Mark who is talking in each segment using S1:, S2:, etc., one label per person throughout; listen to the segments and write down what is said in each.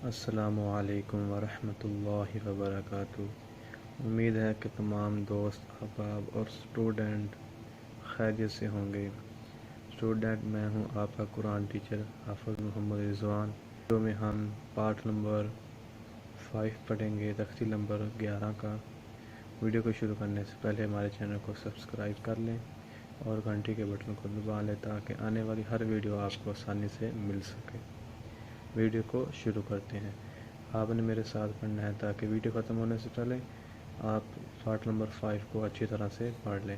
S1: السلام علیکم ورحمۃ اللہ وبرکاتہ۔ امید ہے کہ تمام دوست احباب اور اسٹوڈنٹ خیریت سے ہوں گے۔ اسٹوڈنٹ، میں ہوں آپ کا قرآن ٹیچر حافظ محمد رضوان۔ ویڈیو میں ہم پارٹ نمبر 5 پڑھیں گے، تفصیل نمبر 11 کا۔ ویڈیو کو شروع کرنے سے پہلے ہمارے چینل کو سبسکرائب کر لیں اور گھنٹی کے بٹن کو دبا لیں تاکہ آنے والی ہر ویڈیو آپ کو آسانی سے مل سکے۔ ویڈیو کو شروع کرتے ہیں۔ آپ نے میرے ساتھ پڑھنا ہے تاکہ ویڈیو ختم ہونے سے پہلے آپ پارٹ نمبر 5 کو اچھی طرح سے پڑھ لیں۔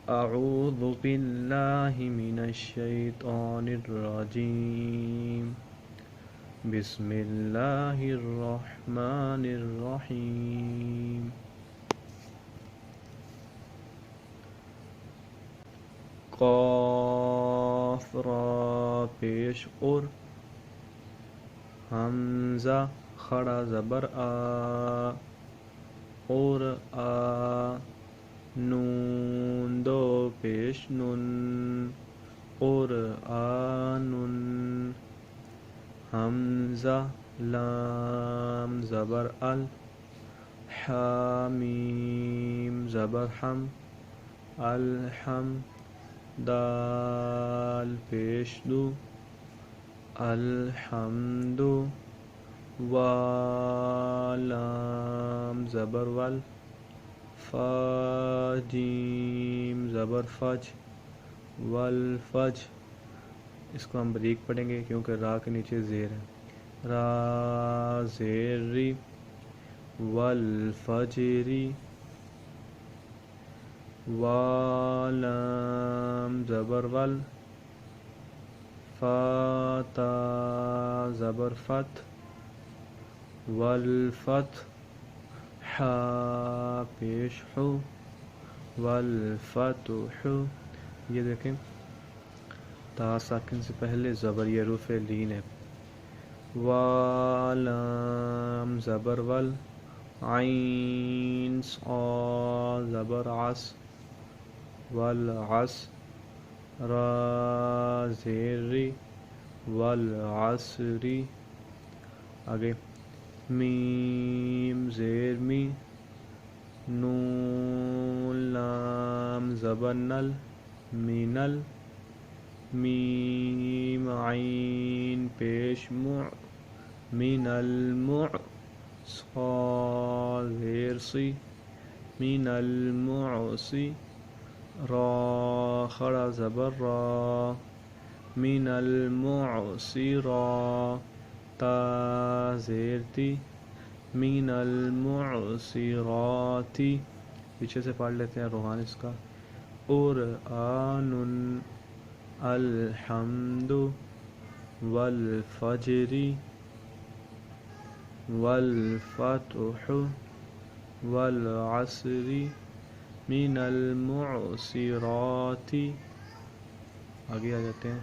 S1: اعوذ باللہ من الشیطان الرجیم، بسم اللہ الرحمن الرحیم۔ قاف را پیش اور، حمزہ کھڑا زبر آ اور آ، نون دو پیش نن اور آنن، حمزہ لام زبر ال، حامیم زبر حم، الحم دال پیش دو، الحمد، والام زبر ول، فاجیم زبر فج، والفج۔ اس کو ہم بریک پڑھیں گے کیونکہ را کے نیچے زیر ہے۔ را زیری، والفجری، والام زبر ول، فاتا زبر فت، والفتح، حا پیش حو، والفتح۔ یہ دیکھیں تا ساکن سے پہلے زبر، یہ حروف لین ہے۔ والام زبر ول، عین صا زبر عس، والعس، را زیری، والعصری۔ آگے میم زیر می، نون لام زبر نل، مینل، میم عین پیش مع، من المع، صاد زیر سی، من المعصی، را کھڑا زبر را، من المعصرا، تا زیر تی، من المعصرات۔ پیچھے سے پڑھ لیتے ہیں روحان اس کا۔ اور آنن، الحمد، والفجر، والفتح، والعصر، من المعصرات۔ آگے آ جاتے ہیں۔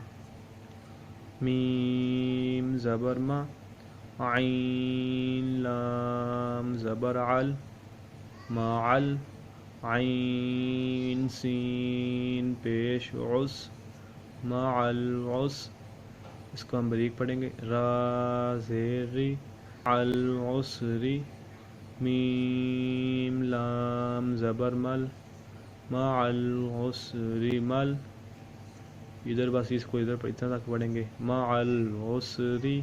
S1: میم زبر ما، عین لام زبر عل، معل، عین سین پیش عس، مع العس۔ اس کو ہم بریک پڑھیں گے۔ را زیری، العسری، میم لام زبر مل، مع العسر مل۔ ادھر بس اس کو ادھر اتنا تک پڑھیں گے۔ مع العسری،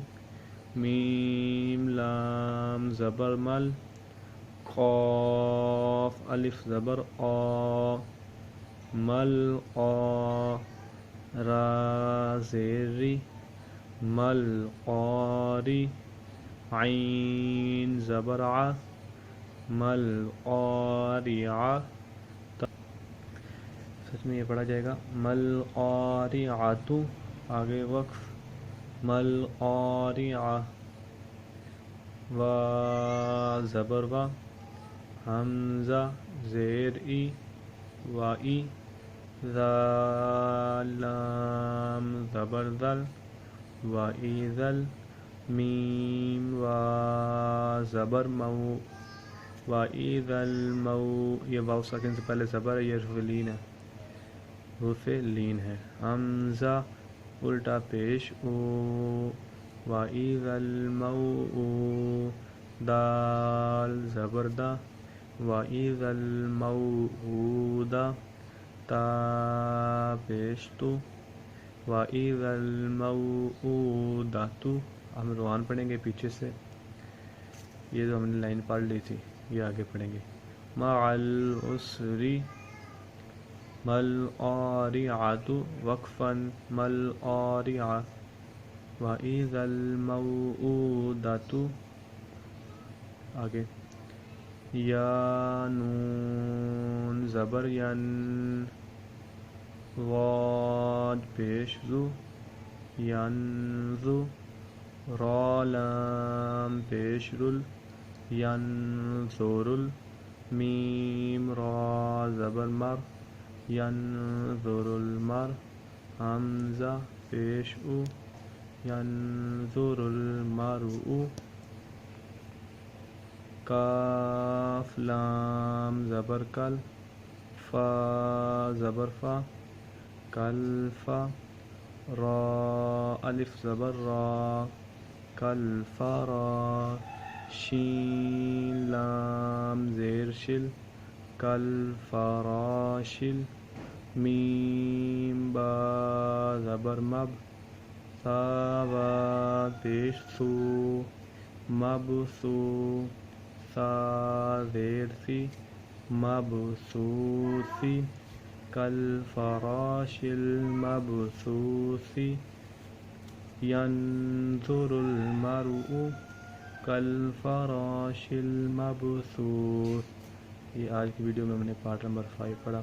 S1: میم لام زبر مل، قاف الف زبر آ، مل آ، را زیری، مل قاری، عین زبر ع، مل قارعہ۔ سچ میں یہ پڑھا جائے گا مل قارعۃ، آگے وقف، مل قارعہ، و زبر و، حمزہ زیر ای، وائی، ذال لام زبر ذل، وَإِذَا، میم و زبر مو، وَإِذَا المو۔ یہ واو ساکن سے پہلے زبر ہے، یہ حرف لین ہے، حرف لین ہے۔ حمزہ الٹا پیش او، وَإِذَا دال زبردہ وَإِذَا الموءودہ تا پیشتو وَإِذَا الموءودۃ ہم روان پڑھیں گے پیچھے سے، یہ جو ہم نے لائن پڑھ لی تھی یہ آگے پڑھیں گے. مع العسر مَلْقَارِعَةُ وقفاً مَلْقَارِعَةُ وَإِذَا الْمَوْءُودَةُ آگے یا نون زبر ین ضاد پیش زو ینزو را لام پیش رل ینظرل میم را زبر مر ینظر المر حمزہ پیش او ینظر المرء کاف لام زبر کل فا زبر فا کل فا را الف زبر را کل فرا شین لام زیر شل کل فراشل میم با زبر مب سا با پیش سو مبسو سا زیر سی مبسوسی کل فراش المبسوسی ینظر المرء کل فراش المبسوس. یہ آج کی ویڈیو میں نے پارٹ نمبر 5 پڑھا،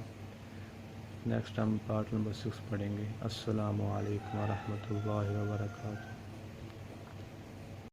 S1: نیکسٹ ہم پارٹ نمبر 6 پڑھیں گے. السلام علیکم ورحمۃ اللہ وبرکاتہ.